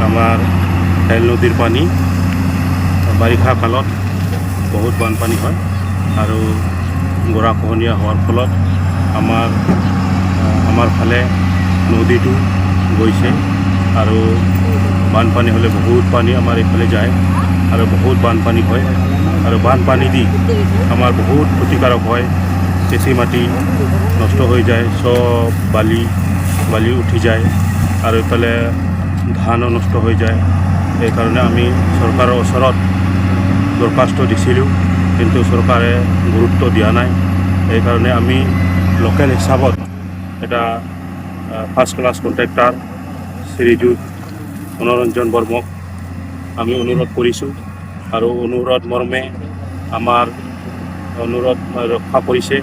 আমাৰ হেল নদীৰ পানী বাৰিষা কালত বহুত বানপানী হয় আৰু গৰাখহনীয়া হোৱাৰ ফলত আমাৰ ফালে নদীটো গৈছে আৰু বানপানী হ'লে বহুত পানী আমাৰ এইফালে যায় আৰু বহুত বানপানী হয় আৰু বানপানী দি আমাৰ বহুত ক্ষতিকাৰক হয়। খেতি মাটি নষ্ট হৈ যায়, চব বালি উঠি যায় আৰু এইফালে ধানো নষ্ট হৈ যায়। সেইকাৰণে আমি চৰকাৰৰ ওচৰত দৰখাস্ত দিছিলোঁ, কিন্তু চৰকাৰে গুৰুত্ব দিয়া নাই। সেইকাৰণে আমি লোকেল হিচাপত এটা ফাৰ্ষ্ট ক্লাছ কণ্ট্ৰেক্টৰ শ্ৰীযুত মনোৰঞ্জন বৰ্মক আমি অনুৰোধ কৰিছোঁ আৰু অনুৰোধ মৰ্মে আমাৰ অনুৰোধ ৰক্ষা কৰিছে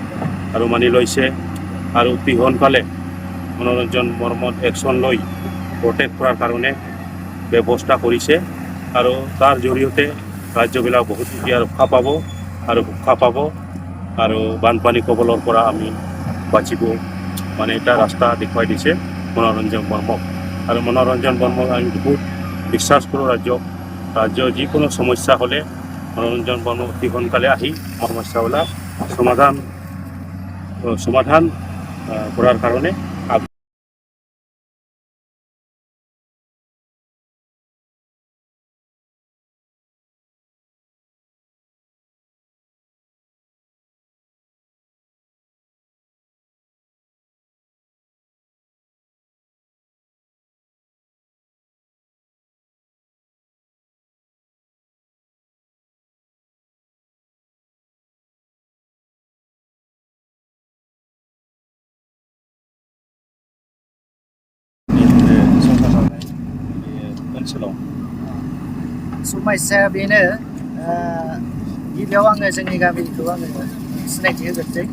আৰু মানি লৈছে আৰু অতি সোনকালে মনোৰঞ্জন বৰ্মত একশ্যন লৈ প্ৰটেক্ট কৰাৰ কাৰণে ব্যৱস্থা কৰিছে আৰু তাৰ জৰিয়তে ৰাজ্যবিলাক বহুত এতিয়া ৰক্ষা পাব আৰু সুৰক্ষা পাব আৰু বানপানী কবলৰ পৰা আমি বাচিব মানে এটা ৰাস্তা দেখুৱাই দিছে মনোৰঞ্জন বৰ্মক। আৰু মনোৰঞ্জন বৰ্মক আমি বহুত বিশ্বাস কৰোঁ। ৰাজ্যৰ যিকোনো সমস্যা হ'লে মনোৰঞ্জন বৰ্মক অতি সোনকালে আহি সমস্যাবিলাক সমাধান কৰাৰ কাৰণে ओनसोलाव समस्या बेनो गिबियाव आङो जोंनि गामिखौ आङो सिनायथि होग्रोसै।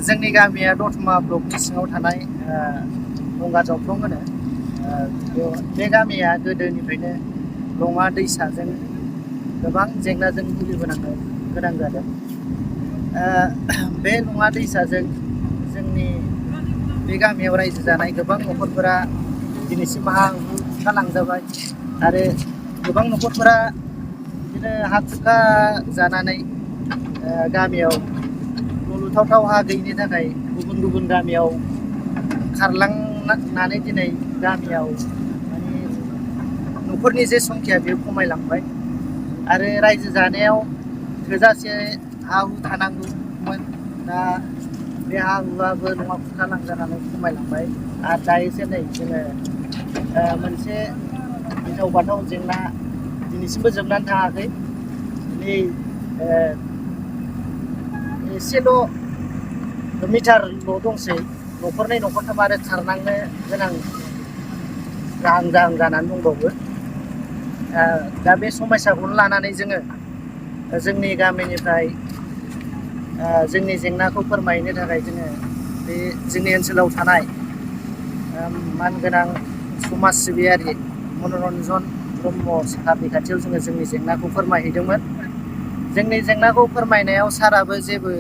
जोंनि गामिया दतमा ब्लकनि सिङाव थानाय गंगार जावख्लं होनो। बे गामिया गोदोनिफ्रायनो लङा दैसाजों गोबां जेंनाजों भुगिबोनांनो गोनां जादों। बे लङा दैसाजों जोंनि बे गामियाव रायजो जानाय गोबां न'खरफोरा दिनैसिम हा खुरखा लांजाबाय आरो गोबां न'खरफोरा बिदिनो हा खुरखा जानानै गामियाव न' लुथावथाव हा गैयिनि थाखाय गुबुन गामियाव खारलांनानै दिनै गामियाव माने न'खरनि जे संख्या बेयो खमायलांबाय आरो रायजो जानायाव थोजासे हा हु थानांगौमोन। दा बे हा हुआबो न'आ खुरखा लांजानानै खमायलांबाय आरो दायोसो नै जोङो मोनसे गिथाव बाथाव जेंना दिनैसिमबो जोबनानै थाङाखै। नै एसेल' मिटारल' दंसै, न'खरनै न'खरथाम आरो खारनांनो गोनां जाहां जानानै दंबावो। दा बे समस्याखौनो लानानै जोङो जोंनि गामिनिफ्राय जोंनि जेंनाखौ फोरमायनो थाखाय जोङो बे जोंनि ओनसोलाव थानाय मानगोनां समाज सिबियारि मनरन्जन ब्रह्म सारनि खाथियाव जोङो जोंनि जेंनाखौ फोरमायहैदोंमोन। जोंनि जेंनाखौ फोरमायनायाव साराबो जेबो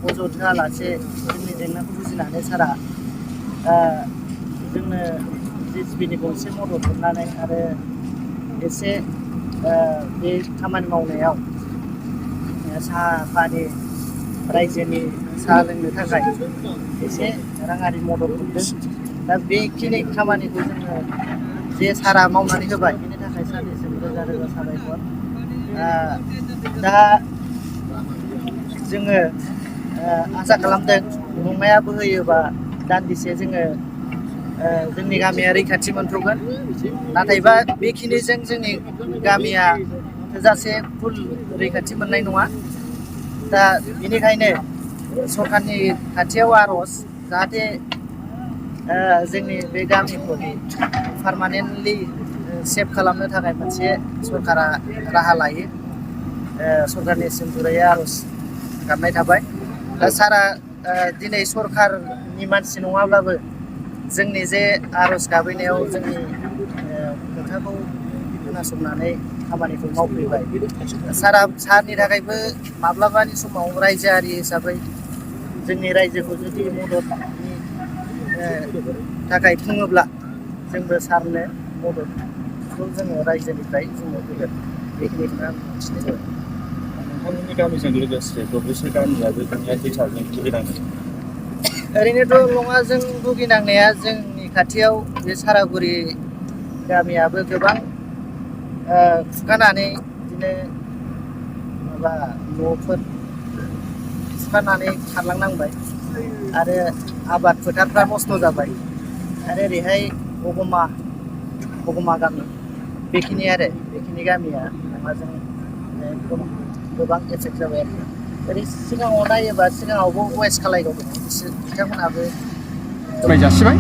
अजद होआलासे जोंनि जेंनाखौ बुजिनानै सारा जोंनो JCBनि गंसे मदद हरनानै आरो एसे बे खामानि मावनायाव साहा पानि रायजोनि साहा लोंनो थाखाय एसे राङारि मदद हरदों। दा बेखिनि खामानिखौ जोङो जे सारा मावनानै होबाय बेनि थाखाय सारनिसिम रोजा रोजा साबायखर। दा जोङो आसा खालामदों लङाया बोहैयोबा दान्दिसे जोङो जोंनि गामिया रैखाथि मोनथ'गोन। नाथायबा बेखिनिजों जोंनि गामिया थोजासे फुल रैखाथि मोननाय नङा। दा बेनिखायनो सरकारनि खाथियाव आर'ज, जाहाथे जोंनि बे गामिखौ पारमानेन्टलि सेभ खालामनो थाखाय मोनसे सरकारा राहा लायो। सरकारनिसिम गुरैयै आर'ज गाबनाय थाबाय। दा सारा दिनै सरकारनि मानसि नङाब्लाबो जोंनि जे आर'ज गाबहैनायाव जोंनि खोथाखौ खोनासंनानै खामानिखौ मावफैबाय। सारनि थाखायबो माब्लाबानि समाव रायजोआरि हिसाबै जोंनि रायजोखौ जुदि मददनि थाखाय बुङोब्ला जोंबो सारनो मदद बेखौ जोङो रायजोनिफ्राय जोङो होगोन बेखिनिखौनो आं मिथिनाय जाबाय। नोंथांमोननि गामिजों लोगोसे दब्लायसे गामियाबो जोंनिया दैसाजों भुगिनाङो। ओरैनोथ' लङाजों भुगिनांनाया जोंनि खाथियाव बे सारागुरि गामियाबो गोबां खुरखानानै बिदिनो माबा न'फोर खुरखानानै खारलांनांबाय आरो आबाद फोथारफ्रा नस्थ' जाबाय आरो ओरैहाय बगमा गामि बेखिनि गामिया लङाजों एकदम गोबां एफेक्ट जाबाय आरो ओरै सिगाङाव नायोबा सिगाङावबो वेस्ट खालायगाव दङ बिथांमोनहाबो जासिबाय।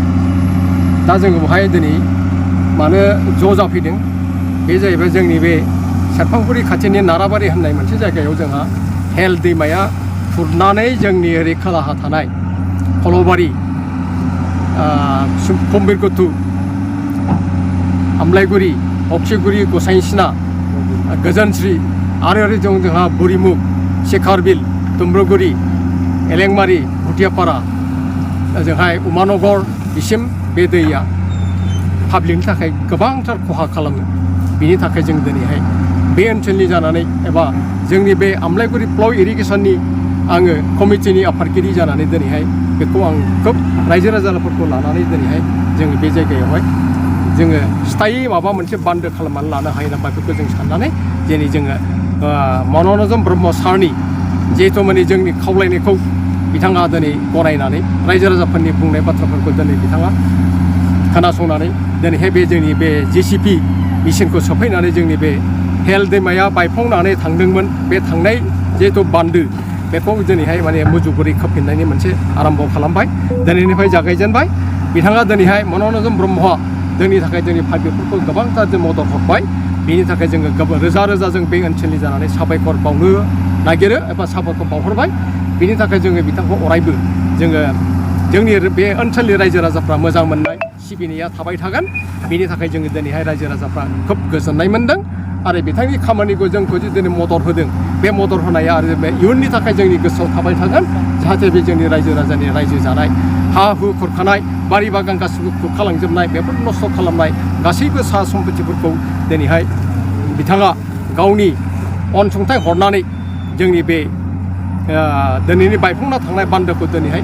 दा जोङो बेवहाय दिनै मानो ज' जाफैदों बे जाहैबाय जोंनि बे सेरफांगुरि खाथिनि नाराबारि होननाय मोनसे जायगायाव जोंहा हेल दैमाया खुरनानै जोंनि ओरै खोलाहा थानाय खल'बारि कम्बिरगथु आमलाइगुरि अक्सिगुरि गसाइसिना गोजोनस्रि आरो ओरै दं जोंहा बुरिमुग शेखारबिल दुम्ब्रुगुरि एलेंमारि भुटियापारा ओजोंहाय उमानगर बिसिम बे दैया पाब्लिकनि थाखाय गोबांथार खहा खालामो। बिनि थाखाय जों दिनैहाय बे ओनसोलनि जानानै एबा जोंनि बे आमलाइगुरि फ्ल' इरिगेसननि आङो कमिटिनि आफादगिरि जानानै दिनैहाय बेखौ आं खोब रायजो राजाफोरखौ लानानै दिनैहाय जोङो बे जायगायावहाय जोङो स्थायि माबा मोनसे बान्दो खालामनानै लानो हायो नामा बेखौ जों साननानै दिनै जोङो मन'रन्जन ब्रह्म सारनि जिहेथु माने जोंनि खावलायनायखौ बिथाङा दिनै गनायनानै रायजो राजाफोरनि बुंनाय बाथ्राफोरखौ दिनै बिथाङा खोनासंनानै दिनैहाय बे जोंनि बे JCP मेसिनखौ सोफैनानै जोंनि बे हेल दैमाया बायफ्लंनानै थांदोंमोन बे थांनाय जिहेथु बान्दो बेखौ दिनैहाय माने मुजुगुरै खोबफिननायनि मोनसे आरम्भ खालामबाय दिनैनिफ्राय जागायजेनबाय। बिथाङा दिनैहाय मन'रन्जन ब्रह्मआ जोंनि थाखाय जोंनि पाब्लिकफोरखौ गोबांथार जों मदद हरबाय। बिनि थाखाय जोङो रोजा रोजा जों बे ओनसोलनि जानानै साबायखर बावनो नागिरो एबा साबायखर बावहरबाय। बिनि थाखाय जोङो बिथांखौ अरायबो जोङो जोंनि बे ओनसोलनि रायजो राजाफ्रा मोजां मोननाय सिबिनाया थाबाय थागोन। बिनि थाखाय जोङो दिनैहाय रायजो राजाफ्रा खोब गोजोननाय मोनदों आरो बिथांनि खामानिखौ जोंखौ जे दिनै मदद होदों बे मदद होनाया आरो बे इयुननि थाखाय जोंनि गोसोआव थाबाय थागोन जाहाथे बे जोंनि रायजो राजानि रायजो जानाय हा हु खुरखानाय बारि बागान गासैबो खुरखालांजोबनाय बेफोर नस्थ' खालामनाय गासैबो सा सम्पथिफोरखौ दिनैहाय बिथाङा गावनि अनसुंथाइ हरनानै जोंनि बे दिनैनि बायफ्लंना थांनाय बान्दोखौ दिनैहाय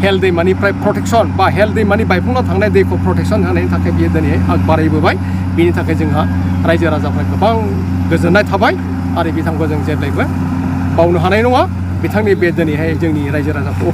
हेल दैमानिफ्राय प्रटेक्सन बा हेल दैमानि बायफ्लंना थांनाय दैखौ प्रटेक्सन होनायनि थाखाय बियो दिनैहाय आग बारायबोबाय। बिनि थाखाय जोंहा रायजो राजाफ्रा गोबां गोजोननाय थाबाय आरो बिथांखौ जों जेब्लायबो बावनो हानाय नङा। बिथांनि बे दिनैहाय जोंनि रायजो राजाखौ